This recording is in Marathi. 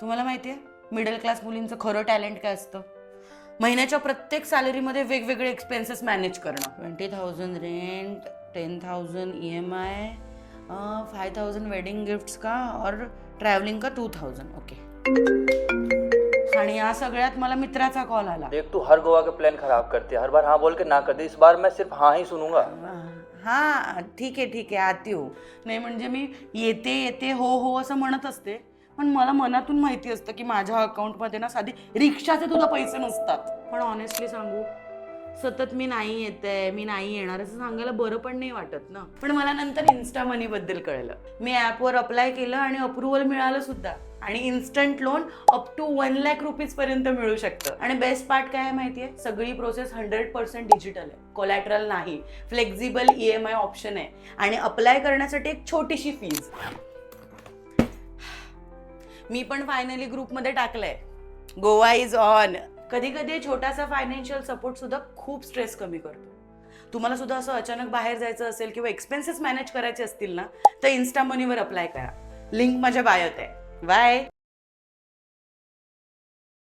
तुम्हाला माहिती आहे मिडल क्लास मुलींचं खरं टॅलेंट काय असतं? महिन्याच्या प्रत्येक सॅलरीमध्ये वेगवेगळे एक्सपेन्सेस मॅनेज करणं. 20,000 रेंट, 10,000 EMI, 5,000 वेडिंग गिफ्ट्स का और ट्रॅव्हलिंग का 2,000. ओके. आणि या सगळ्यात मला मित्राचा कॉल आला. देख तू हर गोवा के प्लान खराब करती है, हर बार हाँ बोल के ना कर दी. इस बार मैं सिर्फ हाँ ही सुनूंगा. हां ठीक आहे आती हो. नाही म्हणजे मी येते हो असं म्हणत असते, पण मला मनातून माहिती असतं की माझ्या अकाउंटमध्ये ना साधी रिक्षाचे सुद्धा पैसे नसतात. पण ऑनेस्टली सांगू, सतत मी नाही येणार असं सांगायला बरं पण नाही वाटत ना. पण मला नंतर इन्स्टा मनी बद्दल कळलं. मी ॲपवर अप्लाय केलं आणि अप्रुव्हल मिळालं सुद्धा. आणि instant loan up to 1 lakh rupees पर्यंत मिळू शकतं. आणि बेस्ट पार्ट काय आहे माहितीये, सगळी प्रोसेस 100% डिजिटल आहे. कोलॅटरल नाही, फ्लेक्झिबल EMI ऑप्शन आहे आणि अप्लाय करण्यासाठी एक छोटीशी फीज. मी पण फायनली ग्रुपमध्ये टाकलंय, गोवा इज ऑन. कधी कधी छोटासा फायनान्शियल सपोर्ट सुद्धा खूप स्ट्रेस कमी करतो. तुम्हाला सुद्धा असं अचानक बाहेर जायचं असेल किंवा एक्सपेन्सेस मॅनेज करायचे असतील ना, तर इन्स्टा मनीवर अप्लाय करा. लिंक माझ्या बायोत आहे. बाय.